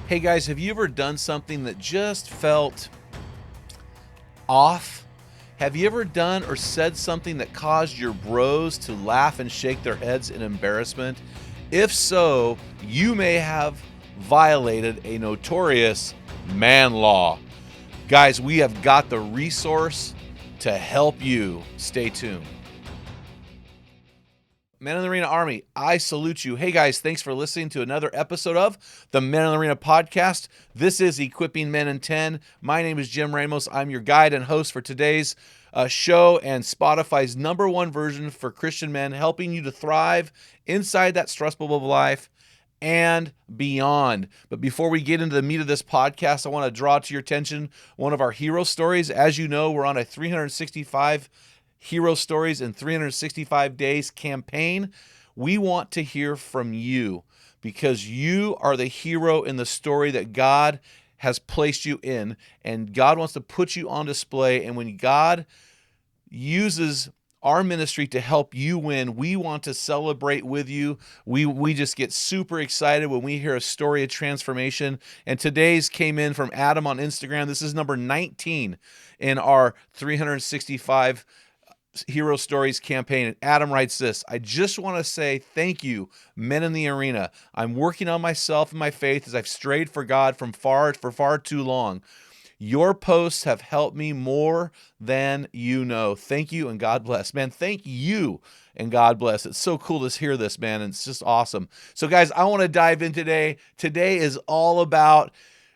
Hey guys, have you ever done something that just felt off? Have you ever done or said something that caused your bros to laugh and shake their heads in embarrassment? If so, you may have violated a notorious man law. Guys, we have got the resource to help you. Stay tuned. Men in the Arena Army, I salute you. Hey guys, thanks for listening to another episode of the Men in the Arena podcast. This is Equipping Men in 10. My name is Jim Ramos. I'm your guide and host for today's show and Spotify's #1 version for Christian men, helping you to thrive inside that stressful life and beyond. But before we get into the meat of this podcast, I want to draw to your attention one of our hero stories. As you know, we're on a 365 Hero Stories in 365 Days campaign. We want to hear from you because you are the hero in the story that God has placed you in, and God wants to put you on display. And when God uses our ministry to help you win, we want to celebrate with you. We just get super excited when we hear a story of transformation. And today's came in from Adam on Instagram. This is number 19 in our 365 Hero Stories campaign. And Adam writes this: I just want to say thank you, men in the arena. I'm working on myself and my faith as I've strayed for God for far too long. Your posts have helped me more than you know. Thank you and God bless. Man, thank you and God bless. It's so cool to hear this, man. And it's just awesome. So guys, I want to dive in today. Today is all about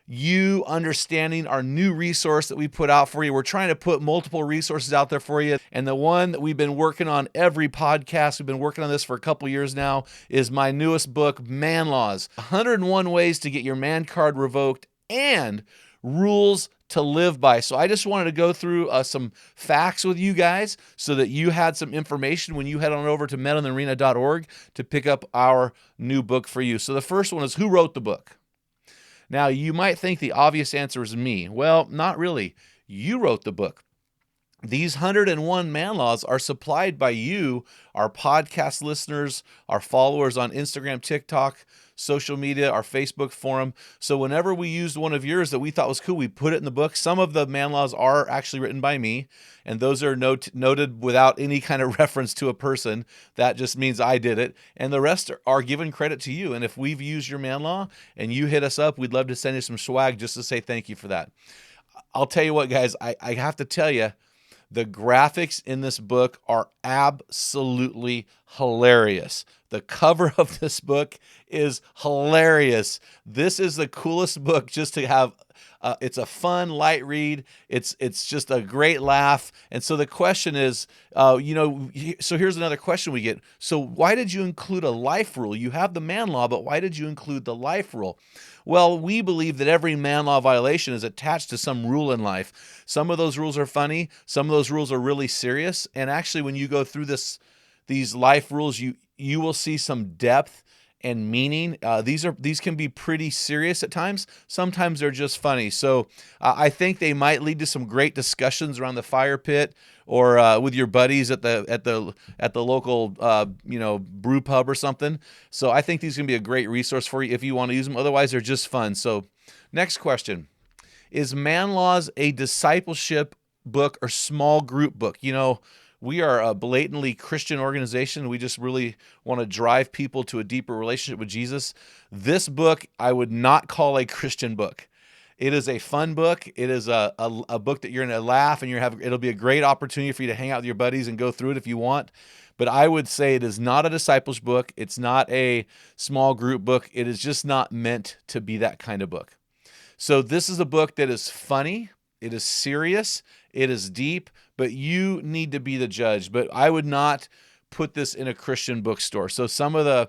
you understanding our new resource that we put out for you. We're trying to put multiple resources out there for you. And the one that we've been working on every podcast, we've been working on this for a couple years now, is my newest book, MANLAWS, 101 Ways to Get Your Man Card Revoked and Rules to Live By. So I just wanted to go through some facts with you guys so that you had some information when you head on over to meninthearena.org to pick up our new book for you. So the first one is, who wrote the book? Now, you might think the obvious answer is me. Well, not really. You wrote the book. These 101 man laws are supplied by you, our podcast listeners, our followers on Instagram, TikTok, social media, our Facebook forum. So whenever we used one of yours that we thought was cool, we put it in the book. Some of the man laws are actually written by me, and those are noted without any kind of reference to a person. That just means I did it. And the rest are given credit to you. And if we've used your man law and you hit us up, we'd love to send you some swag just to say thank you for that. I'll tell you what, guys, I have to tell you, the graphics in this book are absolutely hilarious. The cover of this book is hilarious. This is the coolest book just to have. It's a fun, light read. It's just a great laugh. And so the question is, so here's another question we get. So why did you include a life rule? You have the man law, but why did you include the life rule? Well, we believe that every man law violation is attached to some rule in life. Some of those rules are funny. Some of those rules are really serious. And actually, when you go through these life rules, you will see some depth and meaning. These can be pretty serious at times. Sometimes they're just funny. So I think they might lead to some great discussions around the fire pit or with your buddies at the local brew pub or something. So I think these can be a great resource for you if you want to use them. Otherwise, they're just fun. So next question: is MANLAWS a discipleship book or small group book? We are a blatantly Christian organization. We just really want to drive people to a deeper relationship with Jesus. This book, I would not call a Christian book. It is a fun book. It is a book that you're going to laugh and it'll be a great opportunity for you to hang out with your buddies and go through it if you want. But I would say it is not a discipleship book. It's not a small group book. It is just not meant to be that kind of book. So this is a book that is funny. It is serious. It is deep, but you need to be the judge. But I would not put this in a Christian bookstore. So some of the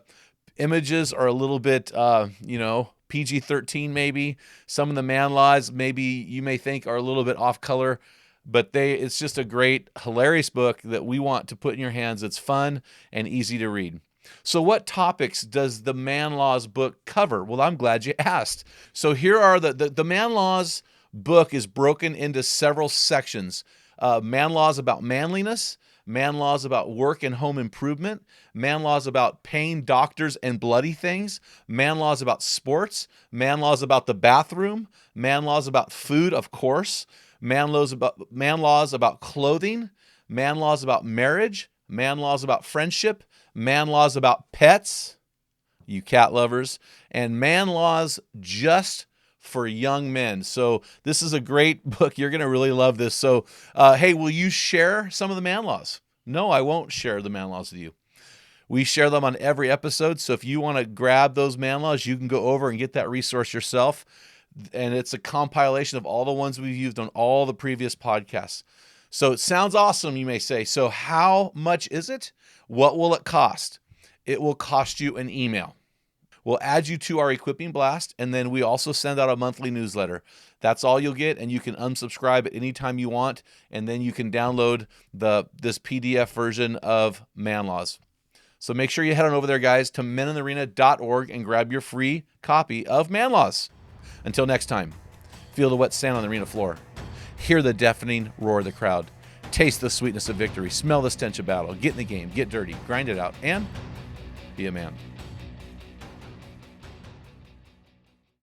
images are a little bit, PG-13 maybe. Some of the man laws maybe you may think are a little bit off color, but it's just a great, hilarious book that we want to put in your hands. It's fun and easy to read. So what topics does the MANLAWS book cover? Well, I'm glad you asked. So here are the MANLAWS book is broken into several sections. Man laws about manliness, MANLAWS about work and home improvement, MANLAWS about pain, doctors, and bloody things, MANLAWS about sports, MANLAWS about the bathroom, MANLAWS about food, of course, MANLAWS about clothing, MANLAWS about marriage, MANLAWS about friendship, MANLAWS about pets, you cat lovers, and MANLAWS just for young men. So this is a great book. You're going to really love this. So, hey, will you share some of the MANLAWS? No, I won't share the MANLAWS with you. We share them on every episode. So if you want to grab those MANLAWS, you can go over and get that resource yourself. And it's a compilation of all the ones we've used on all the previous podcasts. So it sounds awesome, you may say. So how much is it? What will it cost? It will cost you an email. We'll add you to our Equipping Blast, and then we also send out a monthly newsletter. That's all you'll get, and you can unsubscribe at any time you want, and then you can download this PDF version of MANLAWS. So make sure you head on over there, guys, to meninthearena.org and grab your free copy of MANLAWS. Until next time, feel the wet sand on the arena floor. Hear the deafening roar of the crowd. Taste the sweetness of victory. Smell the stench of battle. Get in the game. Get dirty. Grind it out. And be a man.